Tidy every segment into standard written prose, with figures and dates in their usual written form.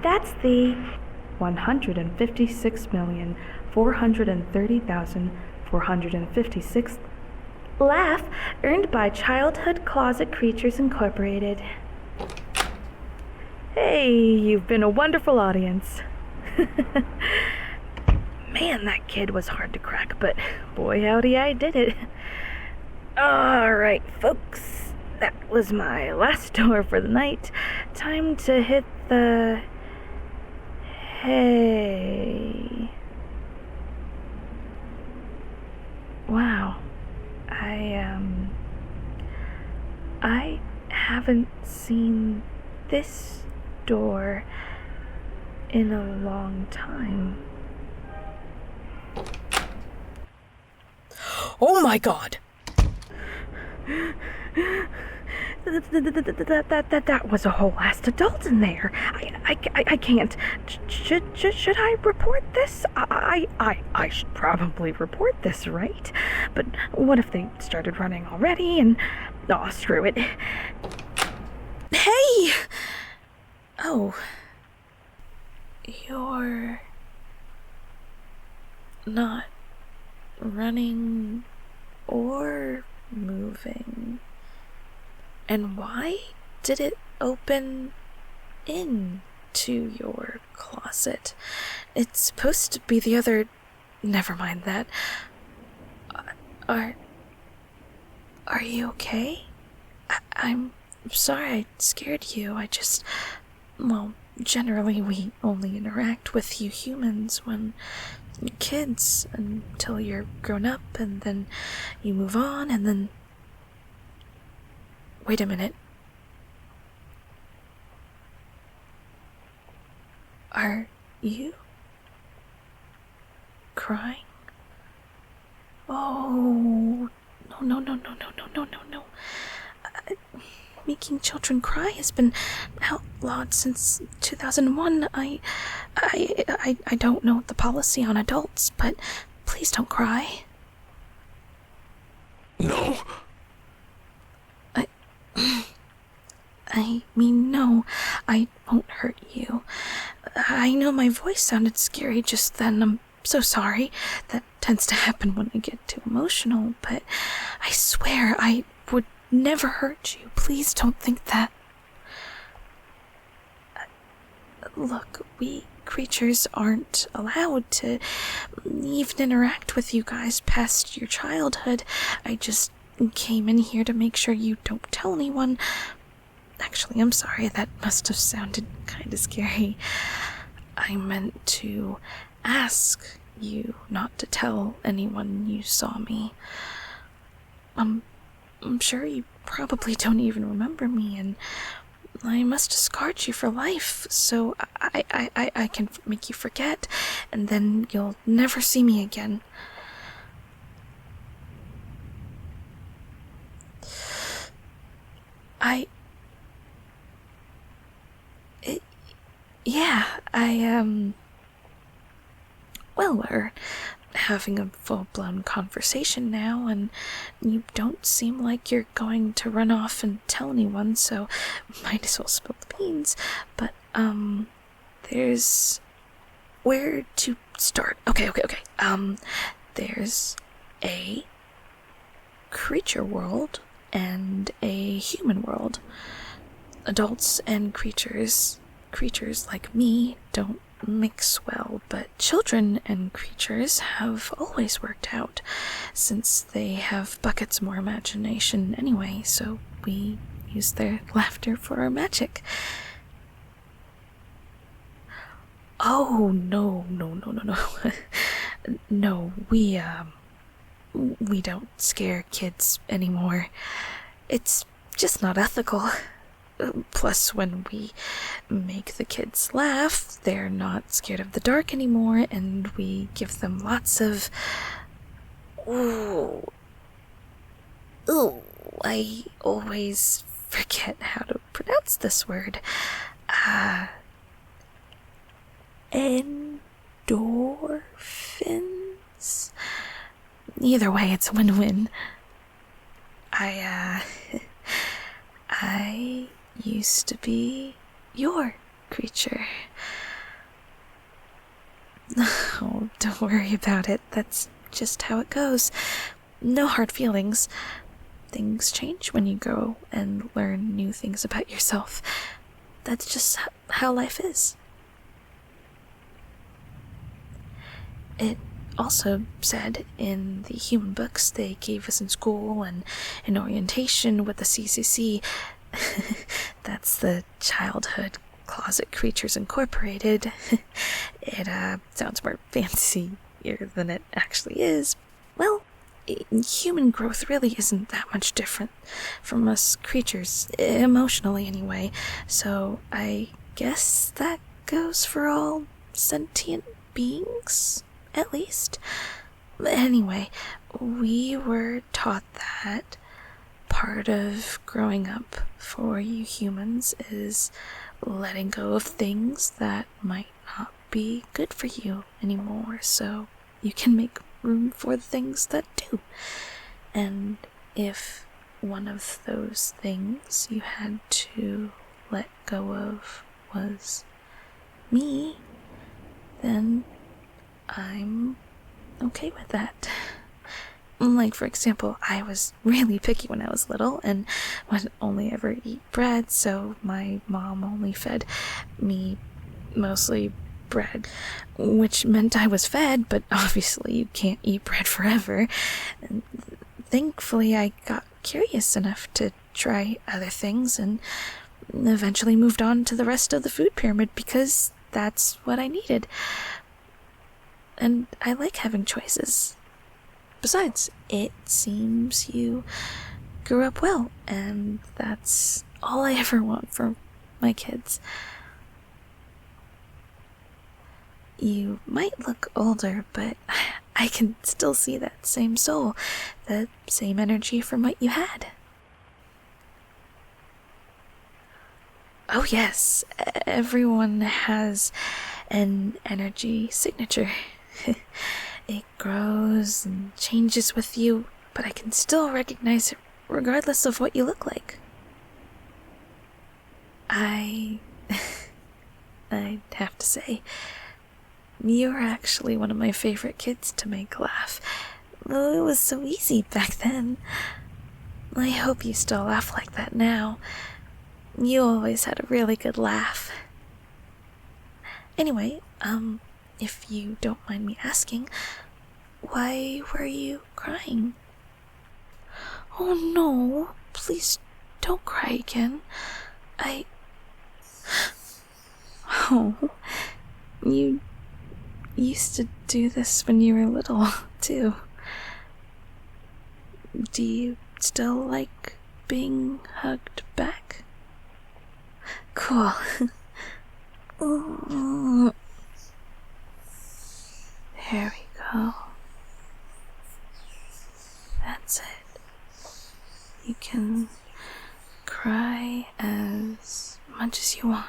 That's the 156,430,456th laugh earned by Childhood Closet Creatures Incorporated. Hey, you've been a wonderful audience. Man, that kid was hard to crack, but boy howdy I did it. Alright, folks, that was my last door for the night. Time to hit the... Hey... Wow. I haven't seen this door in a long time. Oh my god! That was a whole last adult in there. I can't. Should I report this? I should probably report this, right? But what if they started running already and... Oh, screw it. Hey! Oh. You're... not running or moving. And why did it open into your closet? It's supposed to be the other... Never mind that. Are you okay? I'm sorry I scared you. I just... Well, generally we only interact with you humans when you're kids until you're grown up, and then you move on, and then... Wait a minute. Are you crying? Oh, no. Making children cry has been outlawed since 2001. I don't know the policy on adults, but please don't cry. No. I mean, no, I won't hurt you. I know my voice sounded scary just then. I'm so sorry. That tends to happen when I get too emotional, but I swear I would never hurt you. Please don't think that. Look, we creatures aren't allowed to even interact with you guys past your childhood. I just came in here to make sure you don't tell anyone. Actually, I'm sorry, that must have sounded kind of scary. I meant to ask you not to tell anyone you saw me. I'm sure you probably don't even remember me, and I must have scarred you for life, so I can make you forget, and then you'll never see me again. Well, we're having a full-blown conversation now, and you don't seem like you're going to run off and tell anyone, so might as well spill the beans. But, there's... where to start? Okay. There's a creature world and a human world. Adults and creatures like me don't mix well, but children and creatures have always worked out, since they have buckets more imagination anyway, so we use their laughter for our magic. Oh, no. No, we don't scare kids anymore. It's just not ethical. Plus, when we make the kids laugh, they're not scared of the dark anymore, and we give them lots of... Ooh, I always forget how to pronounce this word. Endorphins? Either way, it's a win-win. I used to be your creature. Oh, don't worry about it. That's just how it goes. No hard feelings. Things change when you grow and learn new things about yourself. That's just how life is. It also said in the human books they gave us in school and in orientation with the CCC, that's the Childhood Closet Creatures Incorporated. It sounds more fancier than it actually is. Well, human growth really isn't that much different from us creatures, emotionally anyway, so I guess that goes for all sentient beings, at least. Anyway, we were taught that part of growing up for you humans is letting go of things that might not be good for you anymore, so you can make room for the things that do. And if one of those things you had to let go of was me, then I'm okay with that. Like, for example, I was really picky when I was little and would only ever eat bread, so my mom only fed me mostly bread, which meant I was fed, but obviously you can't eat bread forever. And thankfully, I got curious enough to try other things and eventually moved on to the rest of the food pyramid because that's what I needed. And I like having choices. Besides, it seems you grew up well, and that's all I ever want for my kids. You might look older, but I can still see that same soul, the same energy from what you had. Oh yes, everyone has an energy signature. It grows and changes with you, but I can still recognize it regardless of what you look like. I'd have to say, you're actually one of my favorite kids to make laugh. Though it was so easy back then. I hope you still laugh like that now. You always had a really good laugh. Anyway, if you don't mind me asking, why were you crying? Oh no, please don't cry again. Oh, you used to do this when you were little, too. Do you still like being hugged back? Cool. There we go. That's it. You can cry as much as you want.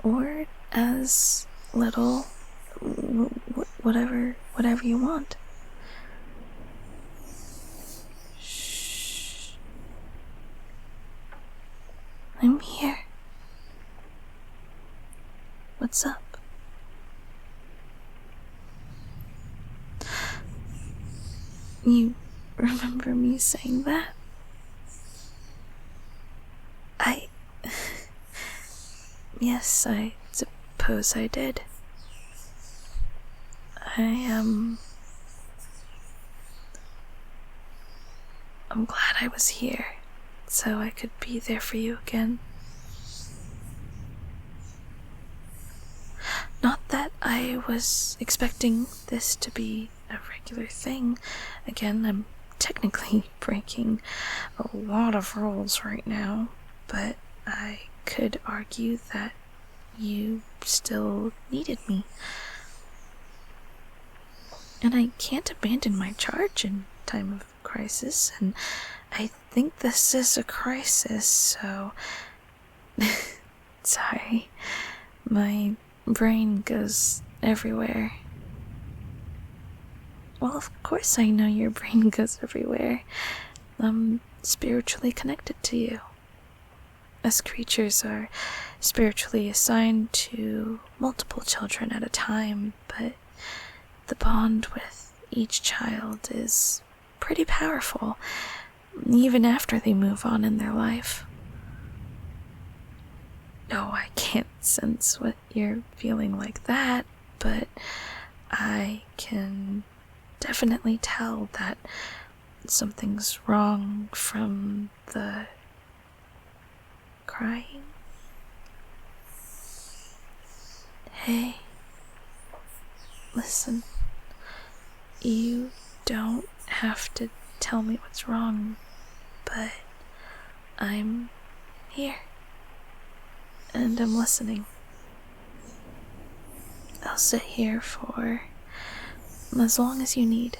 Or as little, whatever you want. Shh. I'm here. What's up? You remember me saying that? Yes, I suppose I did. I'm glad I was here, so I could be there for you again. Not that I was expecting this to be a regular thing. Again, I'm technically breaking a lot of rules right now, but I could argue that you still needed me. And I can't abandon my charge in time of crisis, and I think this is a crisis, so... Sorry. My brain goes everywhere. Well, of course I know your brain goes everywhere. I'm spiritually connected to you. Us creatures are spiritually assigned to multiple children at a time, but the bond with each child is pretty powerful, even after they move on in their life. Oh, I can't sense what you're feeling like that, but I can definitely tell that something's wrong from the crying. Hey, listen, you don't have to tell me what's wrong, but I'm here, and I'm listening. I'll sit here for as long as you need.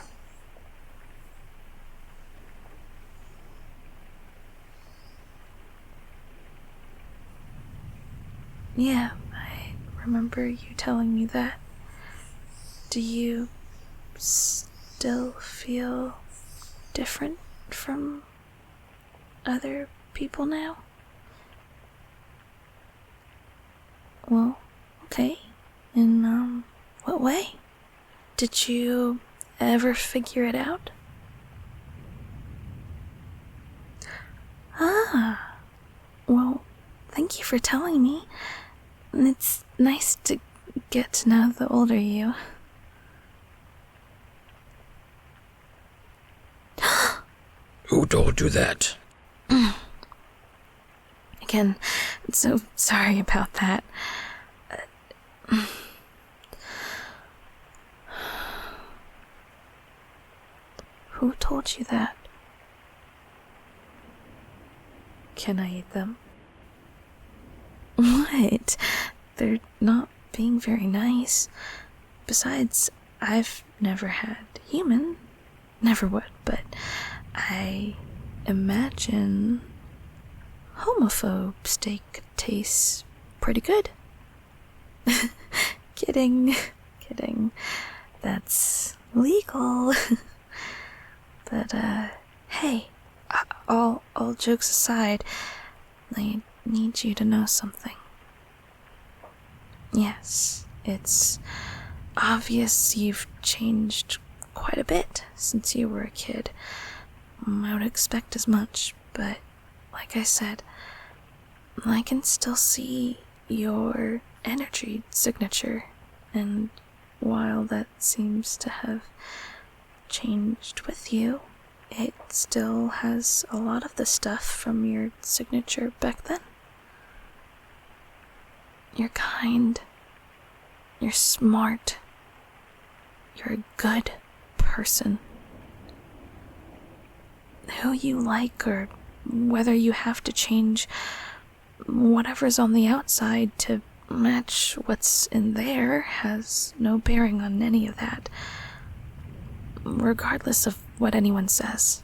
Yeah, I remember you telling me that. Do you still feel different from other people now? Well, okay. In, what way? Did you ever figure it out? Ah, well, thank you for telling me. It's nice to get to know the older you. Who told you that? Again, so sorry about that. Who told you that? Can I eat them? What? They're not being very nice. Besides, I've never had human. Never would, but I imagine homophobe steak tastes pretty good. Kidding. That's legal. But, hey, all jokes aside, I need you to know something. Yes, it's obvious you've changed quite a bit since you were a kid. I would expect as much, but like I said, I can still see your energy signature, and while that seems to have changed with you, it still has a lot of the stuff from your signature back then. You're kind. You're smart. You're a good person. Who you like, or whether you have to change whatever's on the outside to match what's in there, has no bearing on any of that, regardless of what anyone says.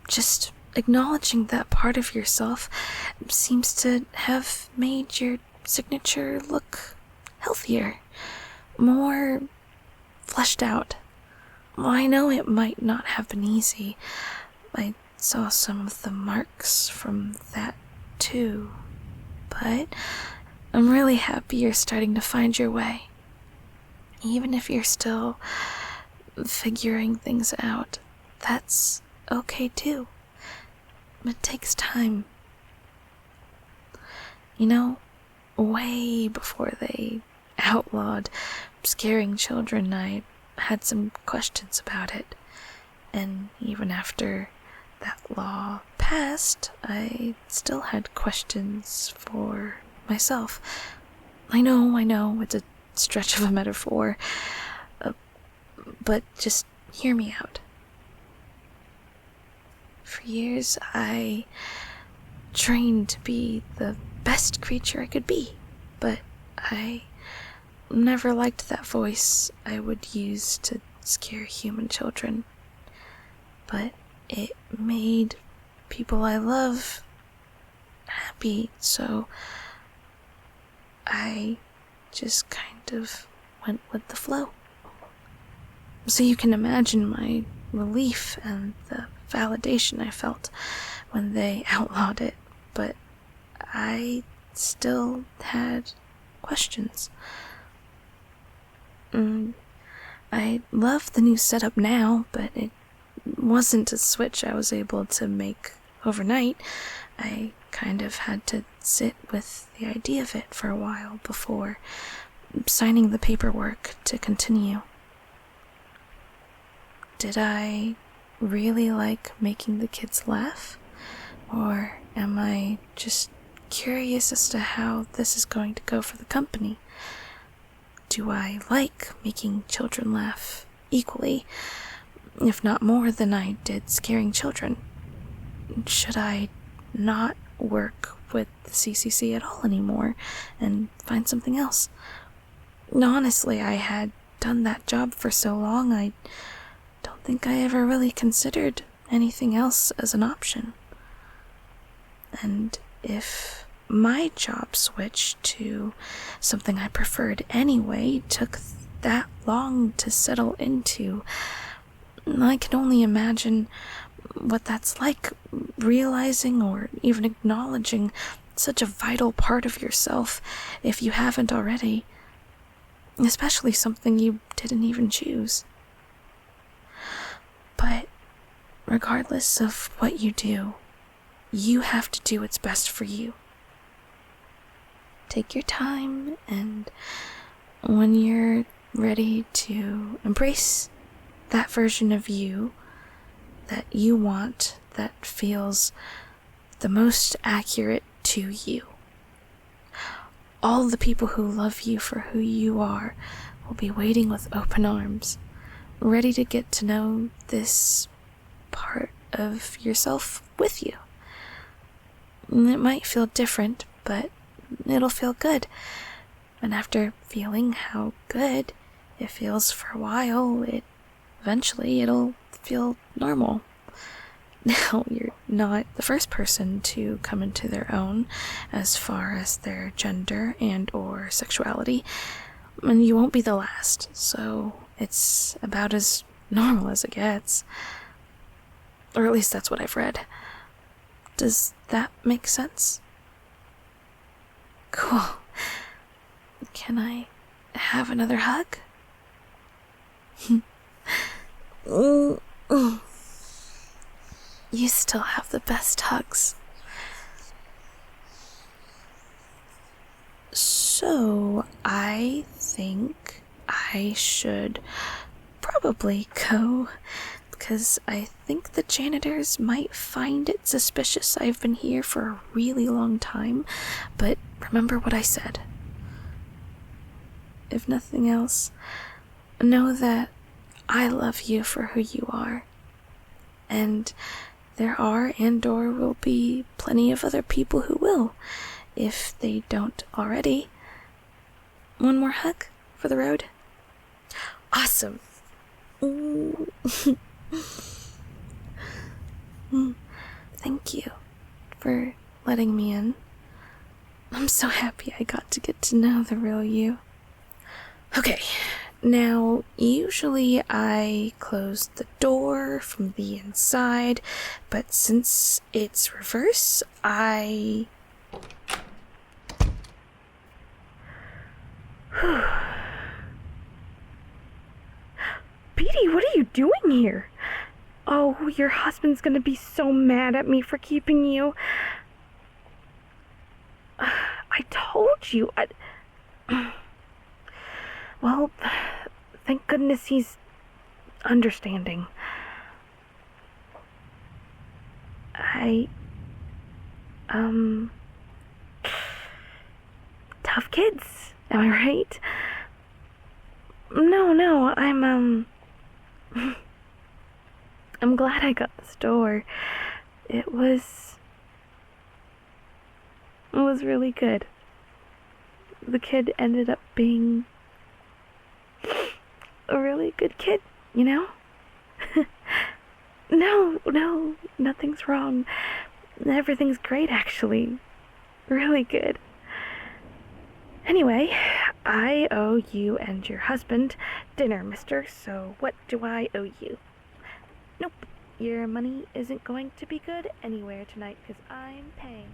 Just acknowledging that part of yourself seems to have made your signature look healthier, more fleshed out. Well, I know it might not have been easy. I saw some of the marks from that too, but I'm really happy you're starting to find your way. Even if you're still figuring things out, that's okay too. It takes time. You know, way before they outlawed scaring children, I had some questions about it. And even after that law passed, I still had questions for myself. I know, it's a stretch of a metaphor, but just hear me out. For years, I trained to be the best creature I could be, but I never liked that voice I would use to scare human children. But it made people I love happy, so I just kind of went with the flow. So you can imagine my relief and the validation I felt when they outlawed it, but I still had questions. I love the new setup now, but it wasn't a switch I was able to make overnight. I kind of had to sit with the idea of it for a while before signing the paperwork to continue. Did I really like making the kids laugh? Or am I just curious as to how this is going to go for the company? Do I like making children laugh equally, if not more than I did scaring children? Should I not work with the CCC at all anymore and find something else? Honestly, I had done that job for so long, I don't think I ever really considered anything else as an option. And if my job switch to something I preferred anyway took that long to settle into, I can only imagine what that's like, realizing or even acknowledging such a vital part of yourself if you haven't already, especially something you didn't even choose. But regardless of what you do, you have to do what's best for you. Take your time, and when you're ready to embrace that version of you that you want, that feels the most accurate to you, all the people who love you for who you are will be waiting with open arms, ready to get to know this part of yourself with you. It might feel different, but it'll feel good. And after feeling how good it feels for a while, eventually it'll feel normal. Now, you're not the first person to come into their own as far as their gender and or sexuality, and you won't be the last, so it's about as normal as it gets. Or at least that's what I've read. Does that make sense? Cool. Can I have another hug? You still have the best hugs. So, I think I should probably go, because I think the janitors might find it suspicious I've been here for a really long time, but remember what I said. If nothing else, know that I love you for who you are, and there are and or will be plenty of other people who will, if they don't already. One more hug for the road? Awesome. Thank you for letting me in. I'm so happy I got to get to know the real you. Okay, now usually I close the door from the inside, but since it's reverse, Petey, what are you doing here? Oh, your husband's gonna be so mad at me for keeping you. I told you. Well, thank goodness he's understanding. Tough kids, am I right? No, I'm glad I got this door. It was really good. The kid ended up being a really good kid, you know? No, nothing's wrong. Everything's great, actually. Really good. Anyway, I owe you and your husband dinner, mister, so what do I owe you? Nope, your money isn't going to be good anywhere tonight because I'm paying.